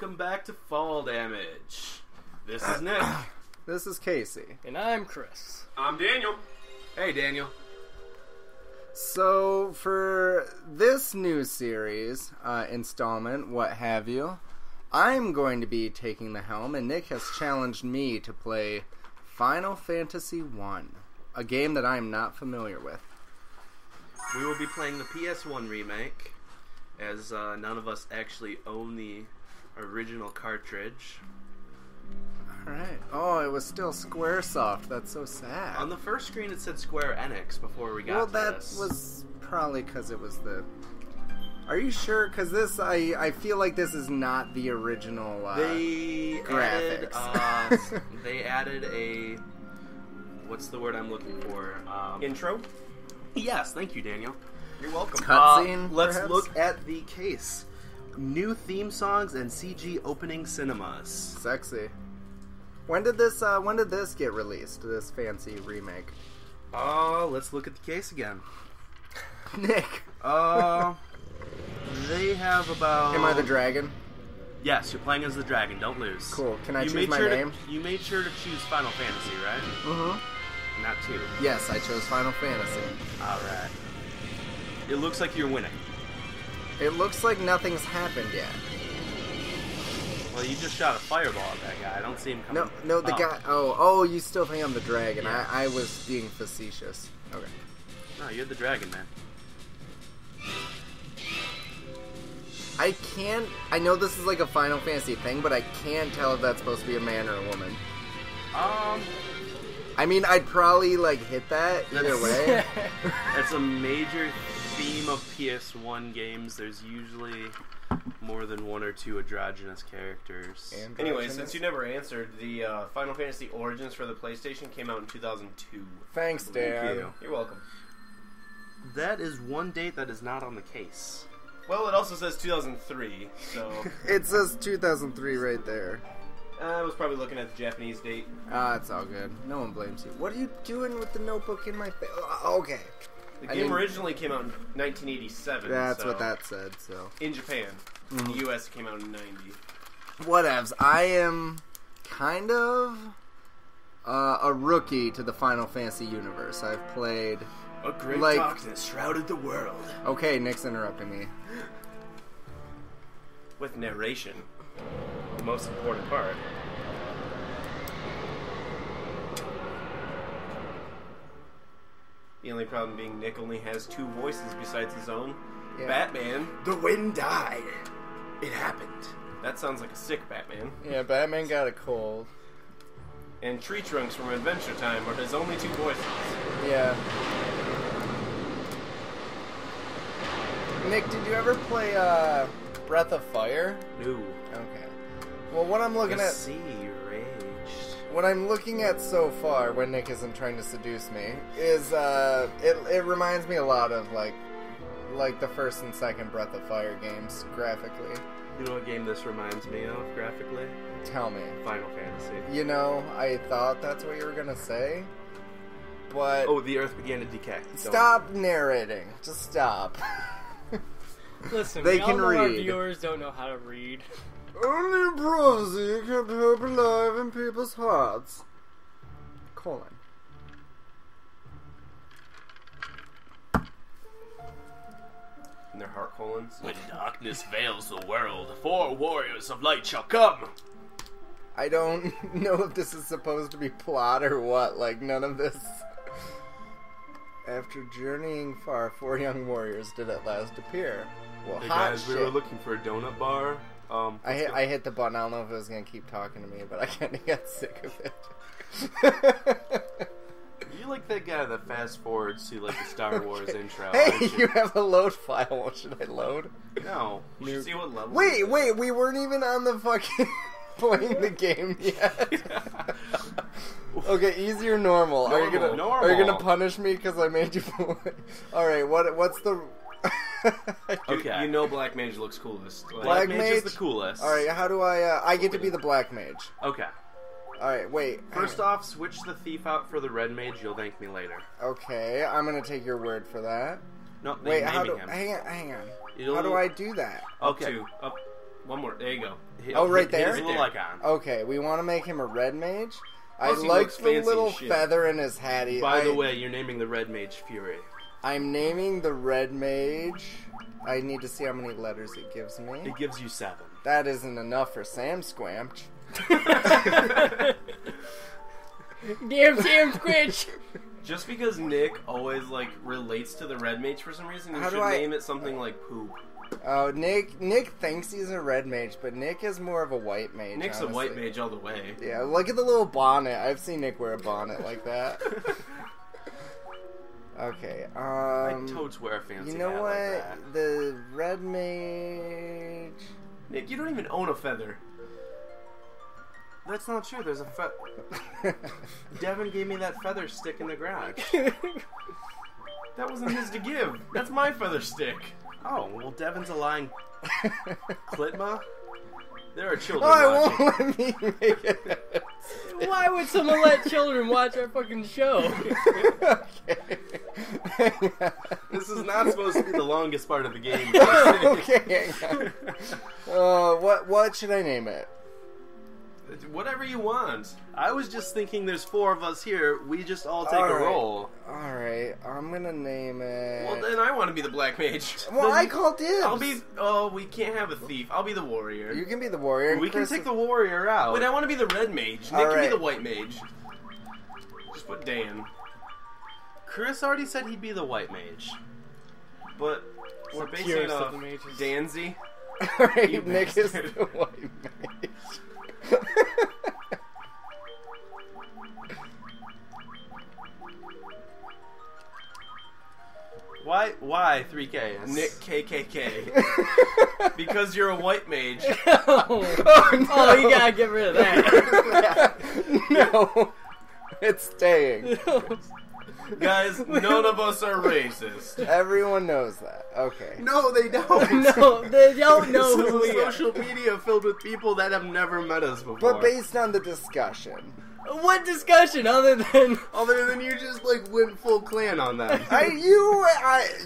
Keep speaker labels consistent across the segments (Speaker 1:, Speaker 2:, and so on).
Speaker 1: welcome back to Fall Damage. This is Nick.
Speaker 2: This is Casey.
Speaker 3: And I'm Chris.
Speaker 1: I'm Daniel. Hey, Daniel.
Speaker 2: So, for this new series, installment, what have you, I'm going to be taking the helm, and Nick has challenged me to play Final Fantasy I, a game that I am not familiar with.
Speaker 1: We will be playing the PS1 remake, as none of us actually own the original cartridge.
Speaker 2: Alright. Oh, it was still SQUARESOFT. That's so sad.
Speaker 1: On the first screen it said Square Enix before we got to this.
Speaker 2: Well, that was probably because it was the... Are you sure? Because this, I feel like this is not the original graphics.
Speaker 1: They added a... What's the word I'm looking for?
Speaker 4: Intro?
Speaker 1: Yes, thank you, Daniel.
Speaker 4: You're welcome.
Speaker 2: Cutscene,
Speaker 1: let's
Speaker 2: perhaps?
Speaker 1: look at the case. New theme songs and CG opening cinemas.
Speaker 2: Sexy. When did this get released? This fancy remake.
Speaker 1: Let's look at the case again.
Speaker 2: Nick.
Speaker 1: They have about...
Speaker 2: Am I the dragon?
Speaker 1: Yes, you're playing as the dragon. Don't lose.
Speaker 2: Cool. Can I choose my name?
Speaker 1: You made sure to choose Final Fantasy, right?
Speaker 2: Mm-hmm.
Speaker 1: Not 2.
Speaker 2: Yes, I chose Final Fantasy.
Speaker 1: Alright. It looks like you're winning.
Speaker 2: It looks like nothing's happened yet.
Speaker 1: Well, you just shot a fireball at that guy. I don't see him coming.
Speaker 2: No, the guy... Oh, you still think I'm the dragon.
Speaker 1: Yeah.
Speaker 2: I was being facetious. Okay.
Speaker 1: No, you're the dragon, man.
Speaker 2: I know this is like a Final Fantasy thing, but I can't tell if that's supposed to be a man or a woman. I mean, I'd probably, hit that either way.
Speaker 1: That's a major theme of PS1 games. There's usually more than one or two androgynous characters.
Speaker 4: Anyway, since you never answered, the Final Fantasy Origins for the PlayStation came out in 2002.
Speaker 2: Thanks, Dan.
Speaker 1: Thank you.
Speaker 4: You're welcome.
Speaker 1: That is one date that is not on the case.
Speaker 4: Well, it also says 2003, so...
Speaker 2: It says 2003 right there.
Speaker 4: I was probably looking at the Japanese date.
Speaker 2: It's all good. No one blames you. What are you doing with the notebook in my face? Okay.
Speaker 4: The game originally came out in 1987.
Speaker 2: That's what that said, so...
Speaker 4: In Japan. In the US, it came out in 90.
Speaker 2: Whatevs. I am kind of a rookie to the Final Fantasy universe. I've played...
Speaker 1: A great darkness shrouded the world.
Speaker 2: Okay, Nick's interrupting me.
Speaker 4: With narration. The most important part. The only problem being Nick only has 2 voices besides his own. Yeah. Batman.
Speaker 1: The wind died. It happened.
Speaker 4: That sounds like a sick Batman.
Speaker 2: Yeah, Batman got a cold.
Speaker 4: And Tree Trunks from Adventure Time are his only 2 voices.
Speaker 2: Yeah. Nick, did you ever play Breath of Fire?
Speaker 1: No.
Speaker 2: Okay. Well, what I'm looking at...
Speaker 1: sea raged.
Speaker 2: What I'm looking at so far, when Nick isn't trying to seduce me, is it reminds me a lot of like the first and second Breath of Fire games graphically.
Speaker 1: You know what game this reminds me of graphically?
Speaker 2: Tell me.
Speaker 1: Final Fantasy.
Speaker 2: You know, I thought that's what you were gonna say, but...
Speaker 1: Oh, the Earth began to decay.
Speaker 2: Stop narrating. Just stop.
Speaker 3: Listen,
Speaker 2: They
Speaker 3: we
Speaker 2: can
Speaker 3: all know our
Speaker 2: read.
Speaker 3: viewers don't know how to read.
Speaker 2: Only prophecy kept hope alive in people's hearts. Colon.
Speaker 4: In their heart colons.
Speaker 1: When darkness veils the world, 4 warriors of light shall come.
Speaker 2: I don't know if this is supposed to be plot or what. None of this... After journeying far, 4 young warriors did at last appear. Well,
Speaker 1: Hey
Speaker 2: hot
Speaker 1: guys,
Speaker 2: shit.
Speaker 1: we were looking for a donut bar.
Speaker 2: I hit the button. I don't know if it was going to keep talking to me, but I kind of got sick of it.
Speaker 1: You like that guy that fast forwards to the Star Wars intro.
Speaker 2: Hey,
Speaker 1: aren't
Speaker 2: you have a load file. What should I load?
Speaker 1: No.
Speaker 4: You should see what level
Speaker 2: Wait,
Speaker 4: it is.
Speaker 2: we weren't even on the fucking playing the game yet. Okay, easy or normal? Are you gonna punish me because I made you play? All right, what's the?
Speaker 1: Okay.
Speaker 4: You know Black Mage looks coolest.
Speaker 1: Black
Speaker 2: Mage?
Speaker 1: Mage is the coolest.
Speaker 2: All right, how do I get to be the Black Mage?
Speaker 1: Okay.
Speaker 2: All right, wait.
Speaker 1: First off, switch the thief out for the Red Mage. You'll thank me later.
Speaker 2: Okay, I'm gonna take your word for that.
Speaker 1: No,
Speaker 2: Wait,
Speaker 1: naming him.
Speaker 2: hang on.
Speaker 1: It'll-
Speaker 2: How do I do that?
Speaker 1: Okay.
Speaker 4: Up One more. There you go.
Speaker 2: Oh, right
Speaker 1: Hit
Speaker 2: there?
Speaker 1: his little icon.
Speaker 2: Okay, we want to make him a red mage. I
Speaker 4: Plus he
Speaker 2: like
Speaker 4: looks
Speaker 2: the
Speaker 4: fancy
Speaker 2: little
Speaker 4: as shit.
Speaker 2: feather in his hat.
Speaker 1: By the way, you're naming the Red Mage Fury.
Speaker 2: I'm naming the red mage. I need to see how many letters it gives me.
Speaker 1: It gives you 7.
Speaker 2: That isn't enough for Sam Squamch.
Speaker 3: Damn Sam Squitch!
Speaker 4: Just because Nick always like relates to the red mage for some reason, you
Speaker 2: How
Speaker 4: should
Speaker 2: do I-
Speaker 4: name it something like poop.
Speaker 2: Oh, Nick thinks he's a red mage, but Nick is more of a white mage.
Speaker 4: Nick's
Speaker 2: honestly.
Speaker 4: a white mage all the way.
Speaker 2: Yeah, look at the little bonnet. I've seen Nick wear a bonnet like that. Okay,
Speaker 1: I totes wear a fancy
Speaker 2: you know
Speaker 1: hat
Speaker 2: what?
Speaker 1: like that.
Speaker 2: The red mage...
Speaker 4: Nick, you don't even own a feather.
Speaker 1: That's not true. There's a Devin gave me that feather stick in the garage.
Speaker 4: That wasn't his to give. That's my feather stick.
Speaker 1: Oh, well, Devin's a lying Klitma? There are children
Speaker 2: Oh, I
Speaker 1: watching.
Speaker 2: won't let me make it.
Speaker 3: Why would someone let children watch our fucking show?
Speaker 2: Okay.
Speaker 1: This is not supposed to be the longest part of the game.
Speaker 2: Okay, hang on. What should I name it?
Speaker 4: Whatever you want.
Speaker 1: I was just thinking there's 4 of us here. We just all take a
Speaker 2: Alright.
Speaker 1: roll.
Speaker 2: Alright, I'm gonna name it...
Speaker 4: Well, then I want to be the black mage.
Speaker 2: Well, I call dibs.
Speaker 4: I'll be... Oh, we can't have a thief. I'll be the warrior.
Speaker 2: You can be the warrior. and
Speaker 1: We can
Speaker 2: Chris
Speaker 1: take
Speaker 2: is-
Speaker 1: the warrior out.
Speaker 4: Wait, I want to be the red mage. Nick can be
Speaker 2: Alright.
Speaker 4: the white mage. Just put Dan.
Speaker 1: Chris already said he'd be the white mage.
Speaker 4: But we're basing
Speaker 3: purest
Speaker 4: it
Speaker 3: of
Speaker 4: off
Speaker 3: the mages.
Speaker 4: Dansy.
Speaker 2: Alright,
Speaker 4: You
Speaker 2: Nick is
Speaker 4: bastard.
Speaker 2: the white mage.
Speaker 1: Why 3K?
Speaker 4: Nick KKK. Because you're a white mage.
Speaker 3: Oh, you gotta get rid of that.
Speaker 2: No, it's staying.
Speaker 4: Guys, none of us are racist.
Speaker 2: Everyone knows that. Okay.
Speaker 1: No, they don't.
Speaker 3: No, they don't know
Speaker 1: This
Speaker 3: who
Speaker 1: is
Speaker 3: we are.
Speaker 1: social media filled with people that have never met us before.
Speaker 2: But based on the discussion,
Speaker 3: What discussion other than...
Speaker 1: Other than you just like went full clan on them.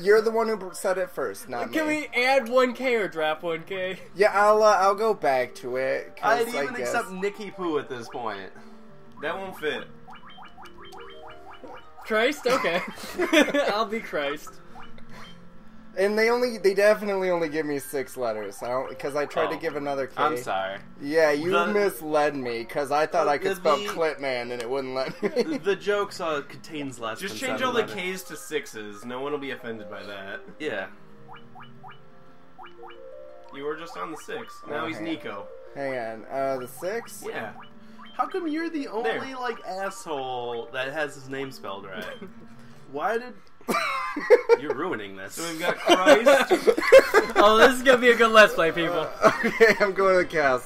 Speaker 2: you're the one who said it first, not
Speaker 3: Can
Speaker 2: me.
Speaker 3: we add 1K or drop 1K?
Speaker 2: Yeah, I'll go back to it. 'Cause
Speaker 1: I'd
Speaker 2: I
Speaker 1: even
Speaker 2: guess-
Speaker 1: accept Nicky Poo at this point.
Speaker 4: That won't fit.
Speaker 3: Christ? Okay. I'll be Christ.
Speaker 2: And they definitely only give me 6 letters. Because I tried to
Speaker 1: Oh.
Speaker 2: give another K.
Speaker 1: I'm sorry.
Speaker 2: Yeah, you
Speaker 1: The-
Speaker 2: misled me because I thought I could spell
Speaker 1: the-
Speaker 2: Clitman and it wouldn't let me.
Speaker 1: The jokes contains less
Speaker 4: Just
Speaker 1: than
Speaker 4: change
Speaker 1: 7
Speaker 4: all the
Speaker 1: letters.
Speaker 4: K's to 6s. No one will be offended by that.
Speaker 1: Yeah.
Speaker 4: You were just on the 6. Now he's
Speaker 2: Okay.
Speaker 4: Nico.
Speaker 2: Hang on, the 6?
Speaker 4: Yeah.
Speaker 1: How come you're the only
Speaker 4: There.
Speaker 1: like asshole that has his name spelled right? Why did you're ruining this?
Speaker 4: So we've got Christ.
Speaker 3: Oh, this is gonna be a good Let's Play, people.
Speaker 2: Okay, I'm going to the castle.